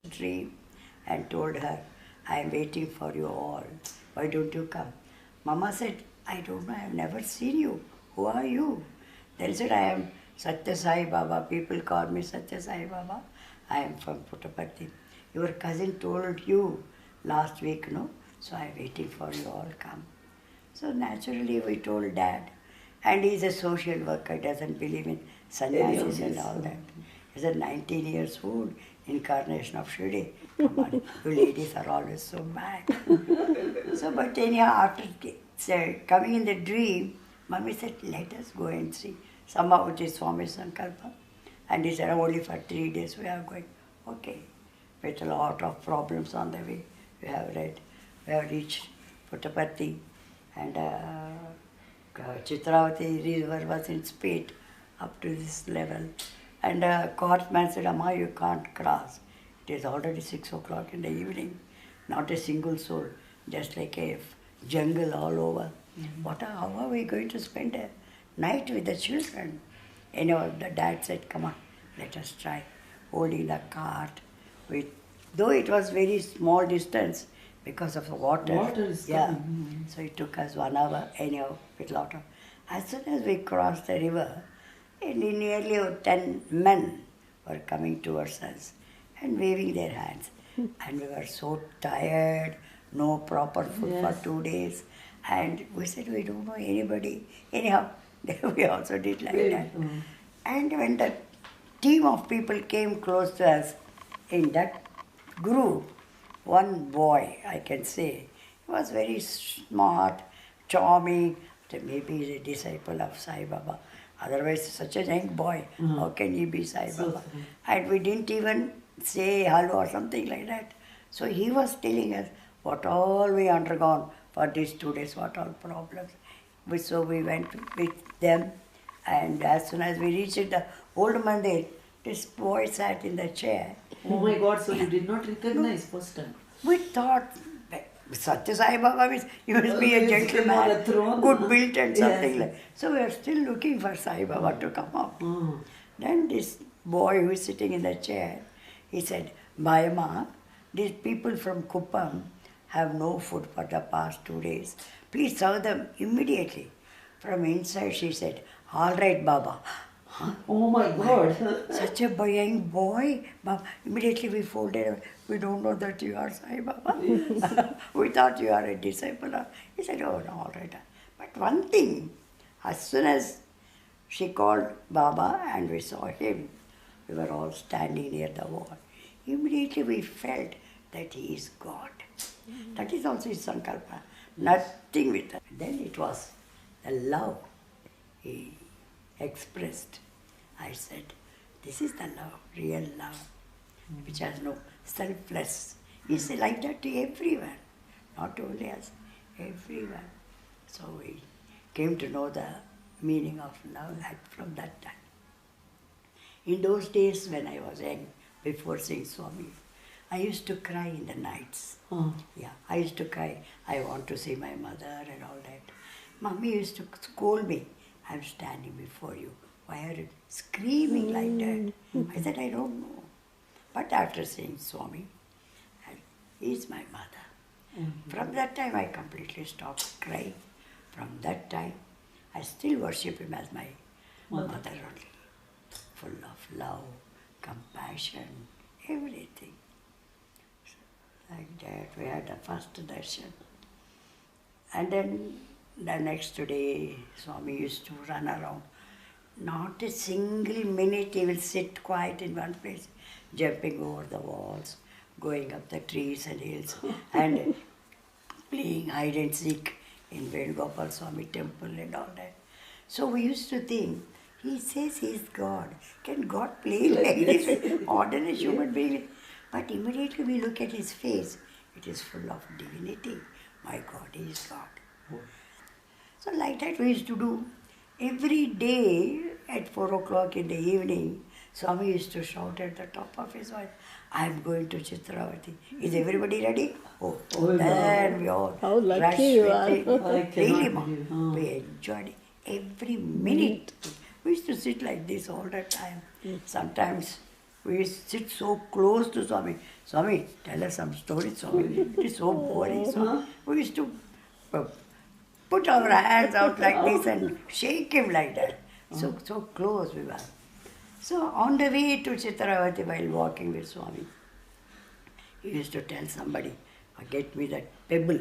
dream and told her, I am waiting for you all. Why don't you come? Mama said, I don't know, I have never seen you. Who are you? Then said, I am Satya Sai Baba. People call me Satya Sai Baba. I am from Puttaparthi. Your cousin told you last week, no? So I am waiting for you all come. So naturally we told Dad. And he is a social worker, doesn't believe in sannyasis and all that. He's a 19 years old incarnation of Shri. Come on, you ladies are always so bad. So, but anyhow, after coming in the dream, Mummy said, let us go and see. Somehow it is Swami Sankalpa. And he said, only for 3 days we are going. Okay. With a lot of problems on the way. We have reached Puttaparthi and Chitravati river was in speed up to this level. And courtman said, Amma, you can't cross. It is already 6 o'clock in the evening. Not a single soul. Just like a jungle all over. How are we going to spend a night with the children? The dad said, come on, let us try. Holding the cart. Though it was very small distance because of the water. Water is coming. So it took us 1 hour anyhow with lot of. As soon as we crossed the river, nearly 10 men were coming towards us and waving their hands. And we were so tired, no proper food for 2 days. And we said, we don't know anybody. Anyhow, we also did like that. And when the team of people came close to us, in that group, one boy, I can say, he was very smart, charming, maybe he's a disciple of Sai Baba. Otherwise, such a young boy, how can he be Sai Baba? And we didn't even say hello or something like that. So he was telling us what all we undergone for these 2 days, what all problems. So we went with them, and as soon as we reached the old mandir, this boy sat in the chair. Oh my God, so you did not recognize first time? We thought, Satya Sai Baba means he must be a gentleman, good built and something like that. So we are still looking for Sai Baba to come up. Then this boy who is sitting in the chair, he said, Vijayamma, these people from Kuppam have no food for the past 2 days. Please serve them immediately. From inside she said, all right, Baba. Oh my God. Such a young boy. Baba. Immediately we folded. We don't know that you are Sai Baba. We thought you are a disciple. He said, oh, no, all right. But one thing, as soon as she called Baba and we saw him, we were all standing near the wall. Immediately we felt that he is God. That is also his sankalpa. Nothing with that. Then it was the love he expressed. I said, this is the love, real love, which has no selfless. He's like that to everyone, not only us, everyone. So we came to know the meaning of love from that time. In those days when I was young, before seeing Swami, I used to cry in the nights. Yeah, I used to cry. I want to see my mother and all that. Mommy used to scold me. I'm standing before you. Why are you screaming like that? I said, I don't know. But after seeing Swami, he is my mother. From that time, I completely stopped crying. From that time, I still worship him as my mother only. Full of love, compassion, everything. So, like that, we had the first darshan. And then the next day, Swami used to run around. Not a single minute he will sit quiet in one place, jumping over the walls, going up the trees and hills, and playing hide and seek in Venugopal Swami temple and all that. So we used to think, he says he is God. Can God play like this? Ordinary human being. But immediately we look at his face, it is full of divinity. My God, he is God. So like that we used to do. Every day at 4 o'clock in the evening, Swami used to shout at the top of his voice, I am going to Chitravati. Is everybody ready? Oh, then we all how lucky you are. Really, Mom. We enjoyed every minute. We used to sit like this all the time. Sometimes We used to sit so close to Swami. Swami, tell us some stories, Swami. It is so boring, Swami. We used to uh, put our hands out like this and shake him like that. So close we were. So on the way to Chitravati while walking with Swami, he used to tell somebody, get me that pebble.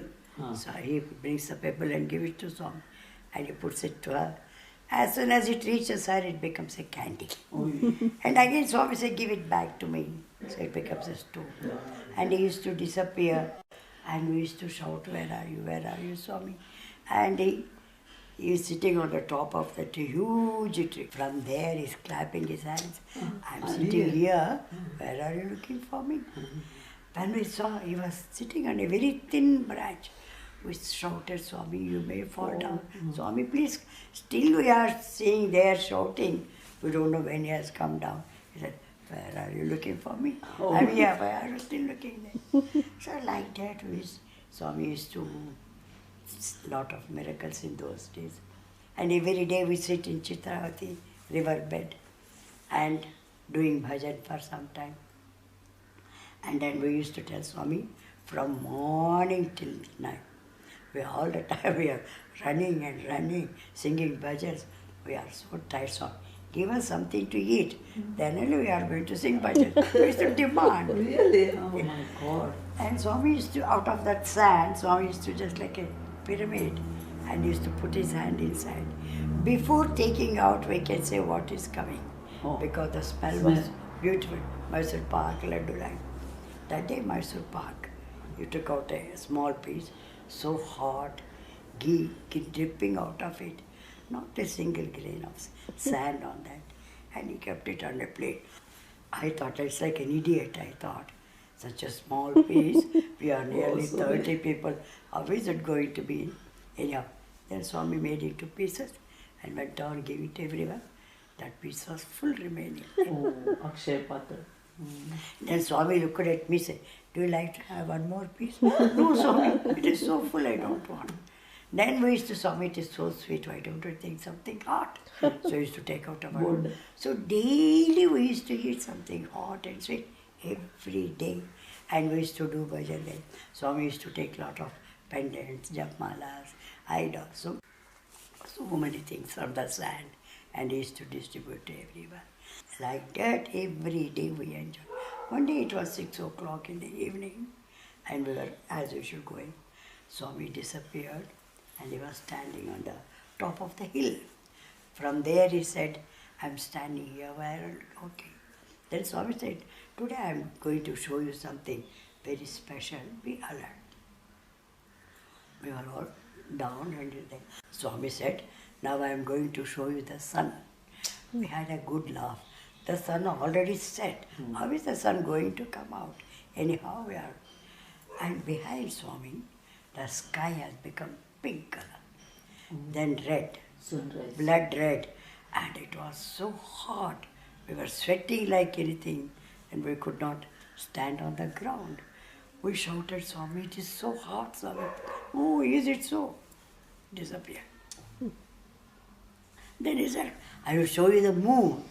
So he brings the pebble and give it to Swami. And he puts it to her. As soon as it reaches her, it becomes a candy. And again Swami said, give it back to me. So it becomes a stone. And he used to disappear. And we used to shout, where are you, Swami? And he is sitting on the top of that huge tree. From there, he's clapping his hands. I'm sitting here. Where are you looking for me? When we saw, he was sitting on a very thin branch. We shouted, Swami, you may fall down. Swami, please. Still we are seeing there shouting. We don't know when he has come down. He said, where are you looking for me? I'm here. Why are you still looking there? So like that, Swami used to lot of miracles in those days. And every day we sit in Chitravati riverbed and doing bhajan for some time. And then we used to tell Swami, from morning till night, all the time we are running and running, singing bhajans. We are so tired, Swami. Give us something to eat. Then only we are going to sing bhajan. We used to demand. Really? Oh my God. And Swami used to, out of that sand, Swami used to just like a pyramid and used to put his hand inside. Before taking out, we can say what is coming. Because the smell was beautiful. Mysore Pak, Laddu line. That day, Mysore Pak, you took out a small piece, so hot, ghee dripping out of it. Not a single grain of sand on that. And he kept it on a plate. I thought, it's like an idiot, I thought. Such a small piece, we are nearly 30 people. How is it going to be? Anyhow, then Swami made it to pieces and went down, gave it everyone. That piece was full remaining. Oh, Akshay Patra. Then Swami looked at me and said, do you like to have one more piece? No, Swami, it is so full, I don't want. Then we used to, Swami, it is so sweet, why don't you think something hot? So we used to take out our own. So daily we used to eat something hot and sweet every day. And we used to do bhajan then. Swami used to take lot of pendants, japmalas, idols, so many things from the sand. And he used to distribute to everyone. Like that, every day we enjoyed. One day it was 6 o'clock in the evening, and we were, as usual, going. Swami disappeared, and he was standing on the top of the hill. From there he said, I'm standing here, where are you looking? Then Swami said, today I'm going to show you something very special, be alert. We were all down, and then Swami said, now I am going to show you the sun. We had a good laugh. The sun already set. How is the sun going to come out? Anyhow, we are. And behind Swami, the sky has become pink color, then red, Sunrise. blood red, and it was so hot. We were sweating like anything, and we could not stand on the ground. We shouted, Swami, it is so hot, Swami. Oh, is it so? Disappeared. Then he said, I will show you the moon.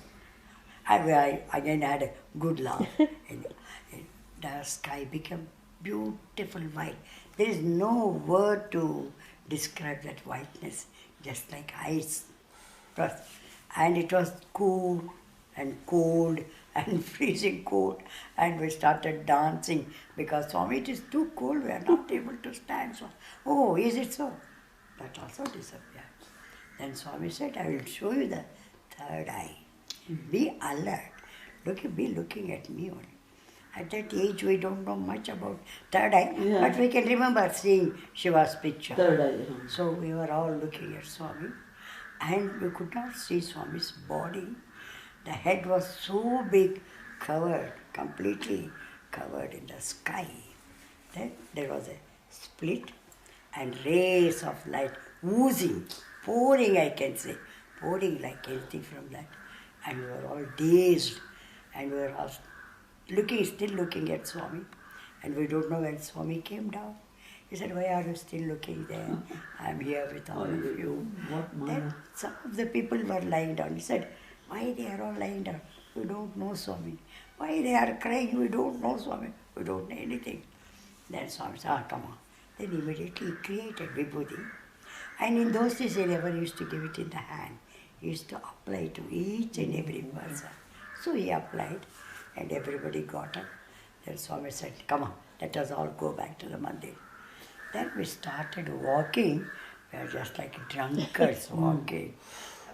And I again had a good laugh. And the sky became beautiful white. There is no word to describe that whiteness, just like ice. And it was cool and cold and freezing cold. And we started dancing because Swami, it is too cold, we are not able to stand. So, oh, is it so? That also disappeared. Then Swami said, I will show you the third eye. Be alert. Be looking at me only. At that age, we don't know much about third eye, but we can remember seeing Shiva's picture. Third eye. So we were all looking at Swami, and we could not see Swami's body. The head was so big, covered, completely covered in the sky. Then there was a split and rays of light oozing, pouring, I can say, pouring like anything from that. And we were all dazed, and we were all still looking at Swami. And we don't know when Swami came down. He said, why are you still looking there? I'm here with all of you. Then some of the people were lying down. He said, why they are all lying down? You don't know Swami. Why they are crying? We don't know, Swami. We don't know anything. Then Swami said, come on. Then immediately he created vibhuti. And in those days, he never used to give it in the hand. He used to apply to each and every person. So he applied, and everybody got up. Then Swami said, come on, let us all go back to the mandir. Then we started walking. We are just like drunkards walking.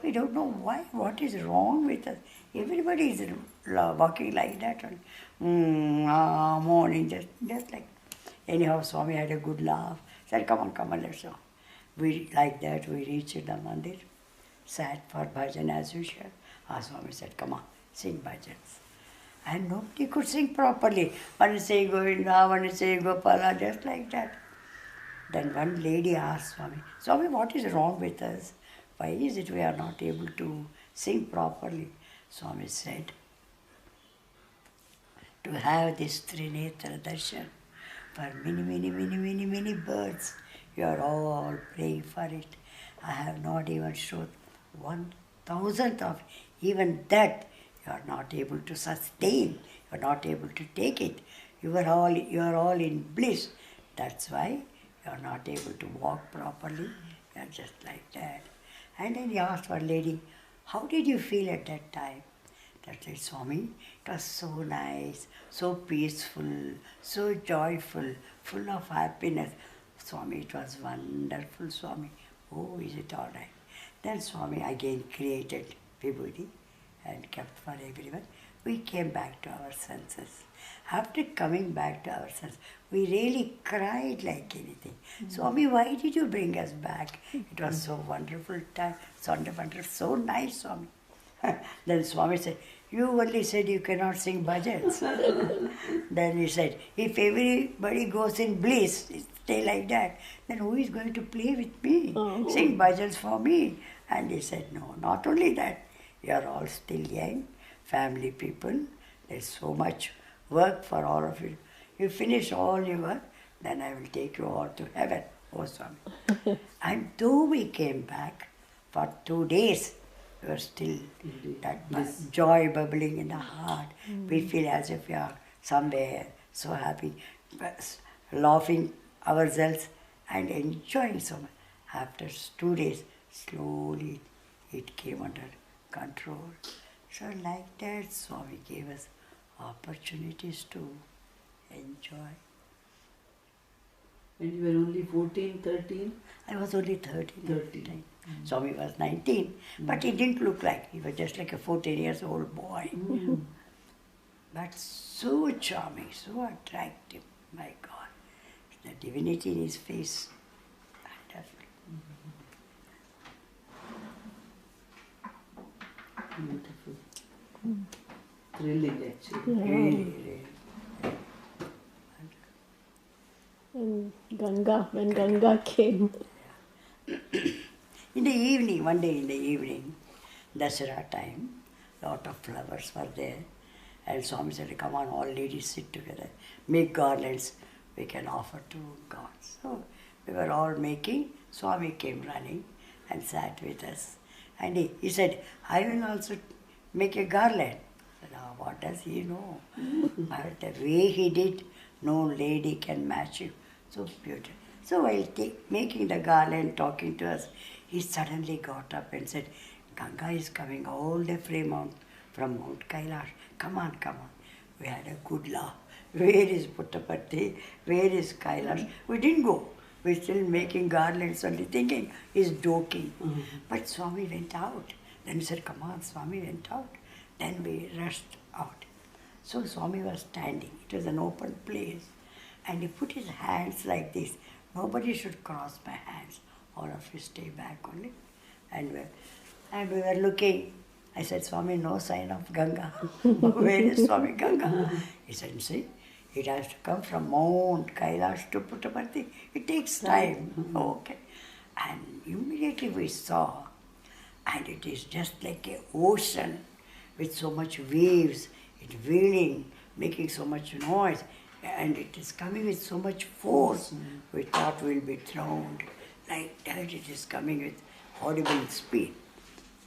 We don't know why, what is wrong with us. Everybody is walking like that. Morning, just like. Anyhow, Swami had a good laugh. Said, come on, let's go. We, like that, we reached the mandir, sat for bhajan as usual. Our Swami said, come on, sing bhajans. And nobody could sing properly. One is saying Govinda, one is saying Gopala, just like that. Then one lady asked Swami, Swami, what is wrong with us? Why is it we are not able to sing properly? Swami said, to have this Trinetra darshan for many birds, you are all praying for it. I have not even showed 1,000th of even that. You are not able to sustain. You are not able to take it. You are all in bliss. That's why you are not able to walk properly. You are just like that. And then he asked one lady, how did you feel at that time? That said, Swami, it was so nice, so peaceful, so joyful, full of happiness. Swami, it was wonderful, Swami. Oh, is it all right? Then Swami again created vibhuti and kept for everyone. We came back to our senses. After coming back to our senses, we really cried like anything. Swami, why did you bring us back? It was so wonderful time, so nice, Swami. Then Swami said, you only said you cannot sing bhajans. Then he said, if everybody goes in bliss, stay like that, then who is going to play with me? Sing bhajans for me. And he said, no, not only that, you are all still young, family people, there's so much work for all of you. You finish all your work, then I will take you all to heaven, oh Swami. And though we came back for 2 days, we were still that joy bubbling in the heart. We feel as if we are somewhere so happy, laughing ourselves and enjoying so much. After 2 days, slowly it came under control. So like that, Swami gave us opportunities to enjoy. When you were only 14, 13? I was only 13 at the 13. time. Swami was 19, but he didn't look like, he was just like a 14 years old boy. But so charming, so attractive, my God. The divinity in his face, wonderful. Beautiful. Thrilling actually. Really. And Ganga, when Ganga came. In the evening, one day in the evening, Dasara time, lot of flowers were there. And Swami said, come on, all ladies sit together, make garlands we can offer to God. So we were all making. Swami came running and sat with us. And he said, I will also make a garland. I said, oh, what does he know? But the way he did, no lady can match him. So beautiful. So while making the garland, talking to us, he suddenly got up and said, Ganga is coming all the way from Mount Kailash. Come on. We had a good laugh. Where is Puttaparthi? Where is Kailash? We didn't go. We're still making garlands, only thinking he's joking. But Swami went out. Then we said, come on, Swami went out. Then we rushed out. So Swami was standing. It was an open place. And he put his hands like this. Nobody should cross my hands. All of you stay back only. And we were looking. I said, Swami, no sign of Ganga. Where is Swami Ganga? He said, see, it has to come from Mount Kailash to Puttaparthi. It takes time. Okay. And immediately we saw, and it is just like an ocean with so much waves, it wailing, making so much noise, and it is coming with so much force. We thought we'll be drowned. Like that, it is coming with horrible speed.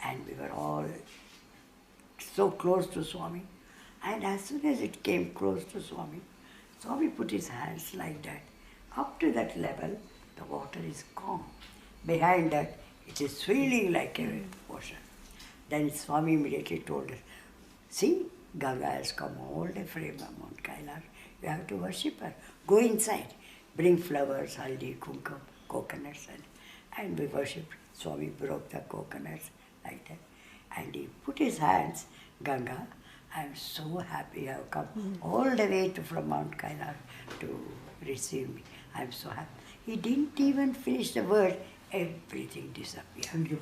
And we were all so close to Swami. And as soon as it came close to Swami, Swami put his hands like that. Up to that level, the water is calm. Behind that, it is swirling like a ocean. Then Swami immediately told us, see, Ganga has come all the way from Mount Kailash. You have to worship her. Go inside. Bring flowers, haldi, kumkum, coconuts. And we worshipped. Swami broke the coconuts like that. And he put his hands, Ganga, I am so happy you have come all the way from Mount Kailash to receive me. I am so happy. He didn't even finish the word. Everything disappeared.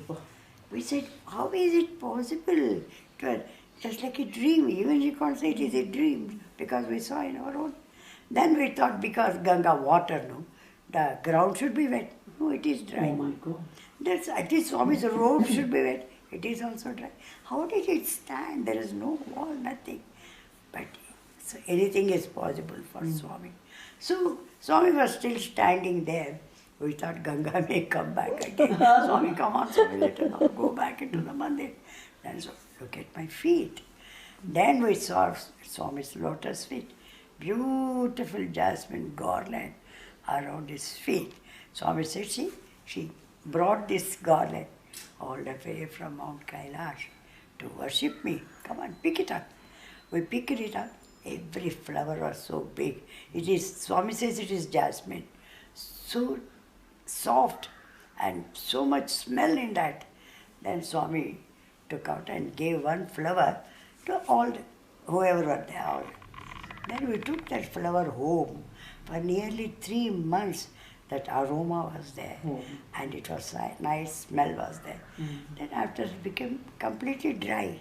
We said, how is it possible? It was just like a dream. Even you can't say it is a dream because we saw in our own. Then we thought because Ganga water, no, the ground should be wet. No, it is dry. Oh my God. That's at least Swami's robe should be wet. It is also dry. How did it stand? There is no wall, nothing. But so anything is possible for Swami. So Swami was still standing there. We thought Ganga may come back again. Swami, come on, Swami, let us not go back into the mandir. Then so look at my feet. Then we saw Swami's lotus feet. Beautiful jasmine garland around his feet. Swami said, see, she brought this garland all the way from Mount Kailash to worship me. Come on, pick it up. We picked it up. Every flower was so big. It is, Swami says it is jasmine. So soft and so much smell in that. Then Swami took out and gave one flower to all, whoever were there. All. Then we took that flower home. For nearly 3 months, that aroma was there. And it was nice smell was there. Then after it became completely dry.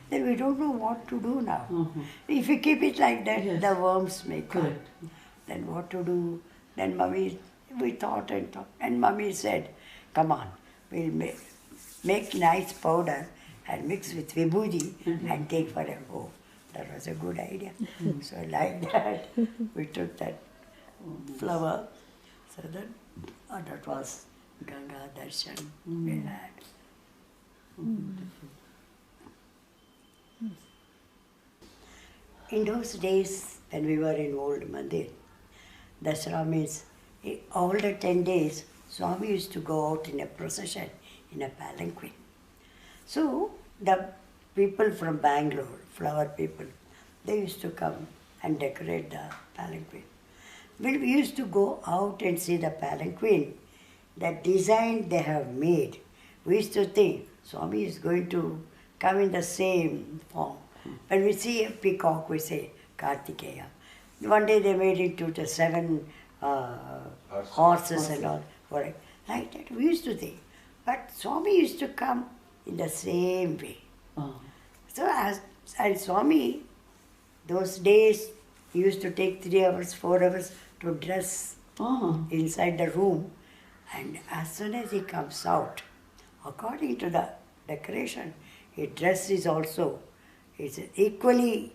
Then we don't know what to do now. If we keep it like that, the worms may come. Correct. Then what to do? Then Mummy, we thought and thought. And Mummy said, come on, we'll make nice powder and mix with vibhuti and take for a go. That was a good idea. So like that, we took that flower. So that was Ganga Darshan we had. In those days, when we were in old mandir, Dasara means all the 10 days, Swami used to go out in a procession in a palanquin. So the people from Bangalore, flower people, they used to come and decorate the palanquin. When we used to go out and see the palanquin, the design they have made, we used to think Swami is going to come in the same form. When we see a peacock, we say Kartikeya. One day they made it to the 7 horses and all. Like that, we used to think. But Swami used to come in the same way. So and Swami, those days, he used to take 3 hours, 4 hours to dress inside the room. And as soon as he comes out, according to the decoration, his dress is also equally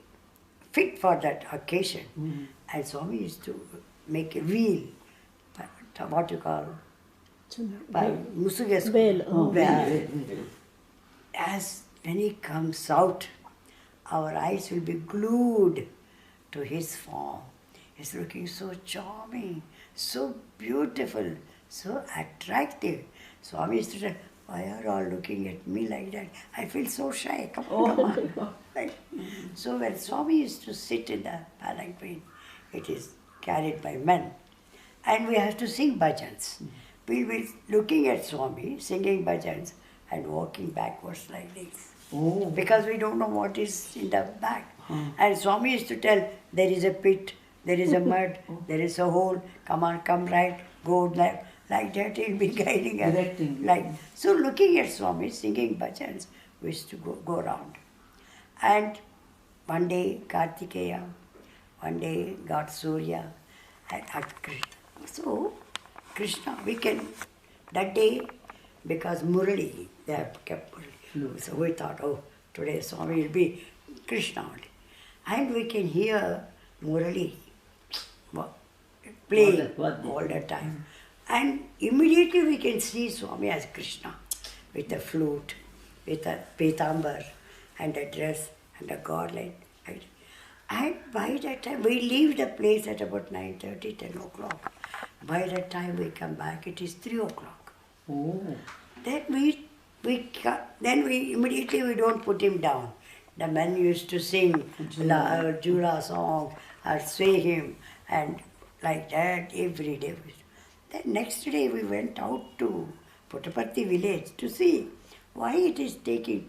fit for that occasion. And Swami used to make a wheel, what you call, Veil. As when he comes out, our eyes will be glued to his form. He's looking so charming, so beautiful, so attractive. Swami used to say, why are all looking at me like that? I feel so shy. Come on. Right? So when Swami used to sit in the palanquin, it is carried by men, and we have to sing bhajans. We'll be looking at Swami, singing bhajans, and walking backwards like this. Because we don't know what is in the back. And Swami used to tell, there is a pit, there is a mud, there is a hole, come on, come right, go left. Like that, he'll be guiding us. Directing. So looking at Swami, singing bhajans, we used to go around. And one day Kartikeya, one day God Surya, and Krishna. So Krishna, we can, that day, because Murali, they have kept Murali. So we thought, oh, today Swami will be Krishna only. And we can hear Murali playing all the time. And immediately we can see Swami as Krishna with a flute, with a pitambar and a dress and a garland. Right? And by that time, we leave the place at about 9:30, 10 o'clock. By the time we come back, it is 3 o'clock. Oh. Then we immediately we don't put him down. The men used to sing Jula song or sway him and like that every day. Then next day we went out to Puttaparthi village to see why it is taking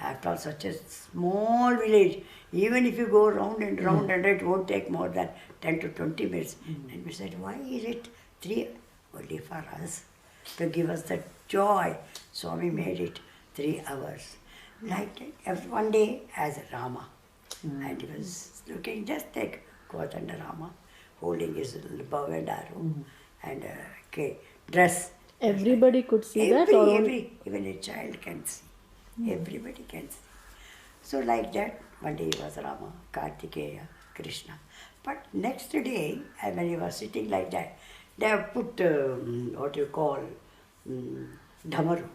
after all such a small village. Even if you go round and round and it won't take more than 10 to 20 minutes. And we said, why is it 3 only for us? To give us the joy. Swami made it 3 hours. Like one day as Rama. And he was looking just like Kovadanda Rama, holding his little bow and arrow and dress. Everybody could see that? Even a child can see. Everybody can see. So like that, one day he was Rama, Kartikeya, Krishna. But next day, when he was sitting like that, they have put what you call Dhamaru.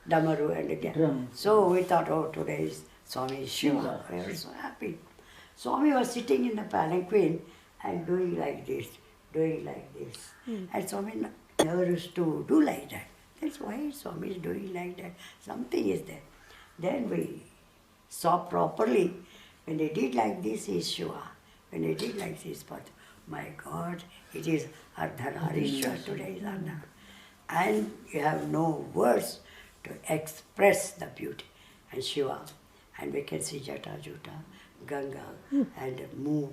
Dhamaru and again. Drum. So we thought, oh, today is Swami Shiva. We were so happy. Swami was sitting in the palanquin and doing like this. And Swami never used to do like that. That's why Swami is doing like that. Something is there. Then we saw properly. When they did like this, he is Shiva. When they did like this, but my God, it is Ardhanarishwar, today is Ardhana. And you have no words to express the beauty. And Shiva, and we can see Jata Juta, Ganga, and move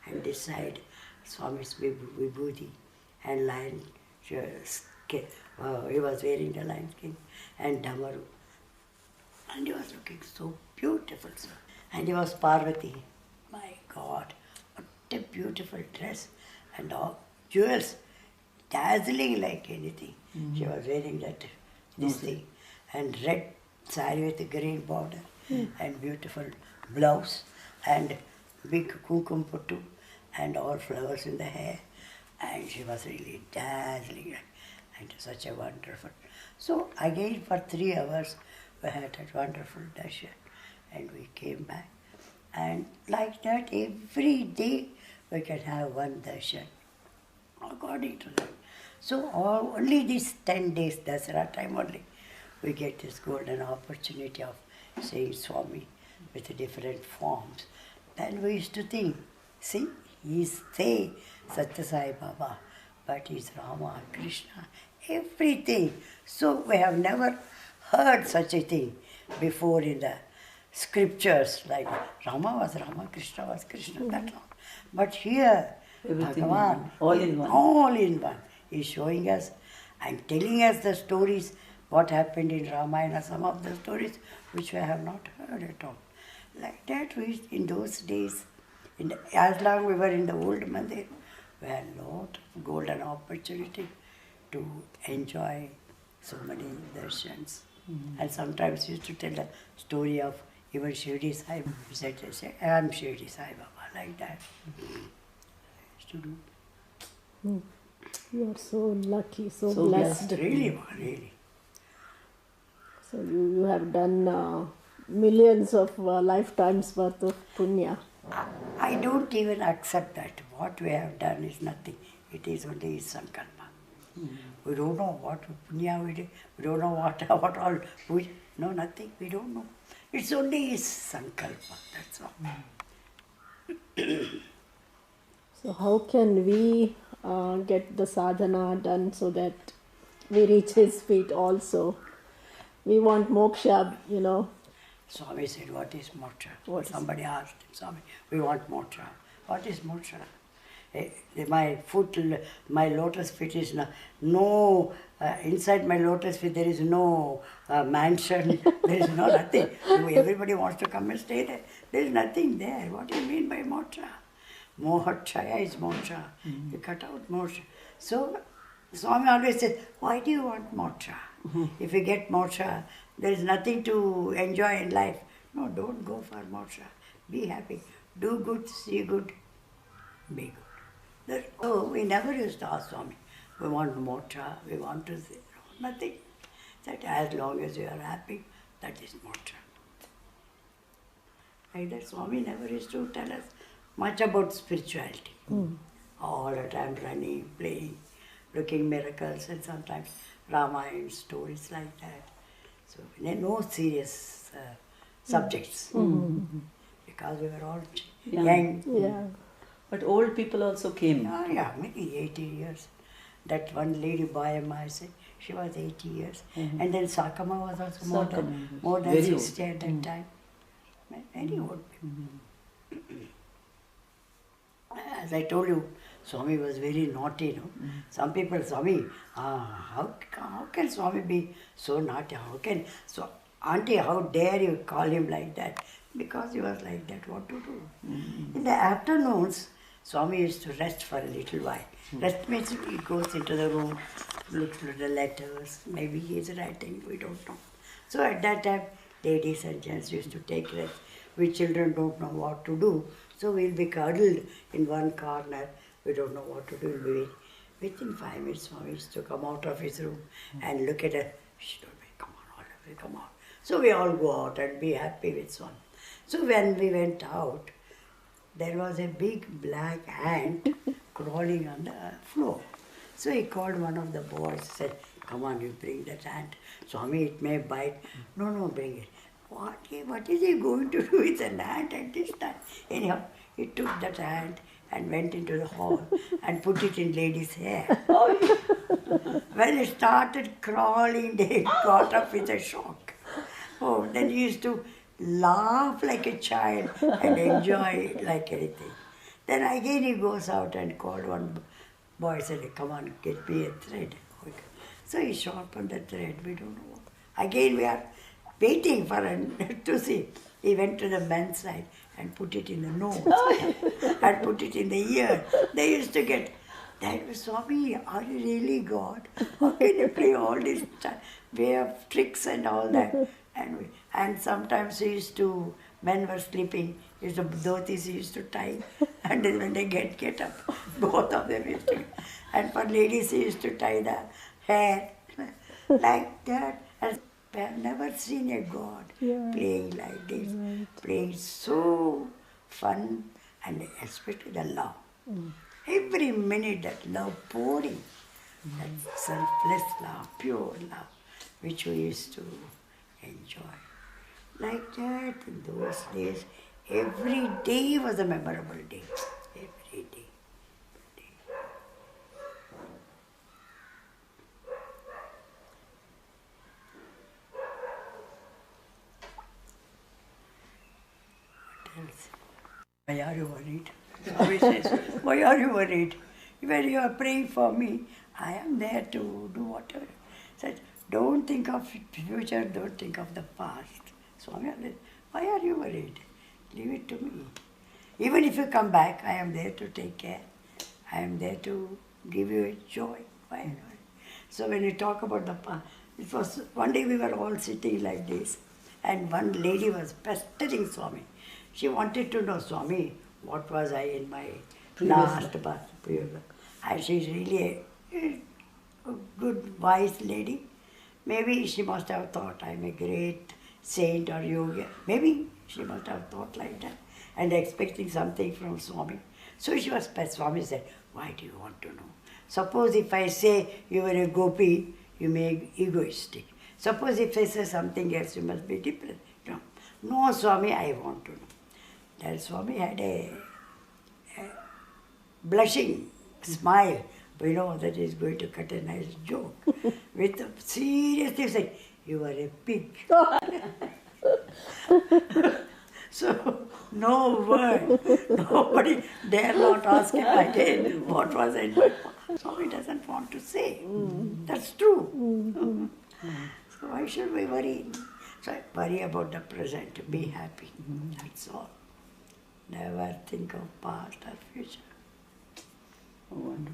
and decide Swami's Vibhuti and lion. He was wearing the lion skin and Dhamaru. And he was looking so beautiful, sir. And he was Parvati. My God, what a beautiful dress and all jewels, dazzling like anything. She was wearing this thing and red saree with a green border and beautiful blouse and big kumkum puttu and all flowers in the hair. And she was really dazzling and such a wonderful. So again for 3 hours we had that wonderful darshan and we came back. And like that every day we can have one darshan according to that. So only these 10 days, Dasara time only, we get this golden opportunity of seeing Swami with different forms. Then we used to think, see, he's Satya Sai Baba, but he's Rama, Krishna, everything. So we have never heard such a thing before in the scriptures, like Rama was Rama, Krishna was Krishna, that long. But here, Everything Bhagavan, all in one. all in one. He's showing us and telling us the stories, what happened in Ramayana, some of the stories which we have not heard at all. Like that, in those days, as long we were in the old mandir, we had a lot of golden opportunity to enjoy so many darshans. And sometimes we used to tell the story of even Shri Sai Baba. He said, I am Shri Sai Baba, like that. Used to do. You are so lucky, so So blessed. Really, really. So you have done millions of lifetimes worth of punya. I don't even accept that. What we have done is nothing. It is only his sankalpa. We don't know what punya we did. We don't know what all. No, nothing. We don't know. It's only his sankalpa. That's all. So how can we get the sadhana done so that we reach his feet also? We want moksha, Swami said, what is moksha? What is- Somebody asked him, Swami, we want moksha. What is moksha? My lotus feet is no, inside my lotus feet there is no mansion, there is no nothing. Everybody wants to come and stay there. There is nothing there. What do you mean by moksha? Mohatchaya is moksha. You cut out moksha. So Swami always says, why do you want moksha? If you get moksha, there is nothing to enjoy in life. No, don't go for moksha. Be happy. Do good, see good, be good. Oh, we never used to ask Swami, we want moksha, we want to see nothing. That as long as you are happy, that is moksha. Like that, Swami never used to tell us much about spirituality. All the time running, playing, looking miracles, and sometimes Ramayana stories like that. So no serious subjects because we were all young. Yeah. But old people also came. Yeah, maybe 80 years. That one lady, Vijayamma, I said, she was 80 years. And then Sakama was also more than Very old. 60 at that time. Very old people. As I told you, Swami was very naughty, no? Some people, Swami, how can Swami be so naughty? How can, so, Auntie, how dare you call him like that? Because he was like that, what to do? In the afternoons, Swami used to rest for a little while. Rest means he goes into the room, looks at the letters, maybe he is writing, we don't know. So at that time, ladies and gents used to take rest. We children don't know what to do, so we'll be cuddled in one corner. We don't know what to do. We'll be within 5 minutes, Swami used to come out of his room and look at us. Shh, don't be, come on, all of you, come on. So we all go out and be happy with Swami. So when we went out, there was a big black ant crawling on the floor. So he called one of the boys, said, come on, you bring that ant. Swami, it may bite. No, bring it. What is he going to do with an ant at this time? Anyhow, he took that ant and went into the hall and put it in lady's hair. When it started crawling, they got up with a shock. Oh, then he used to laugh like a child and enjoy it like anything. Then again he goes out and called one boy, said, come on, get me a thread. So he sharpened the thread, we don't know what. Again we are waiting for him to see. He went to the men's side and put it in the nose and put it in the ear. They used to get, that was, Swami, are you really God? How can you play all this way of tricks and all that? And sometimes he used to, men were sleeping, the devotees used to tie, and then when they get up, both of them used to. And for ladies, he used to tie the hair like that. And I have never seen a God playing like this, playing so fun, and especially the love. Every minute that love pouring, that selfless love, pure love, which we used to enjoy. Like that, in those days, every day was a memorable day. Every day. What else? Why are you worried? Swami says, why are you worried? When you are praying for me, I am there to do whatever. Said, don't think of future, don't think of the past. Swami, why are you worried? Leave it to me. Even if you come back, I am there to take care. I am there to give you a joy. Why not? So when you talk about the past, it was one day we were all sitting like this, and one lady was pestering Swami. She wanted to know, Swami, what was I in my last birth? And she's really a good, wise lady. Maybe she must have thought I'm a great saint or yogi. Maybe she must have thought like that and expecting something from Swami. So she was pest. Swami said, why do you want to know? Suppose if I say you were a gopi, you may be egoistic. Suppose if I say something else, you must be different. No, Swami, I want to know. Then Swami had a blushing smile. We know that he's going to cut a nice joke. With a seriously saying, you are a pig. So, no word. Nobody dare not ask him again what was in my mind. Swami doesn't want to say. That's true. So why should we worry? So I worry about the present. Be happy. That's all. Never think of past or future. Oh, wonderful.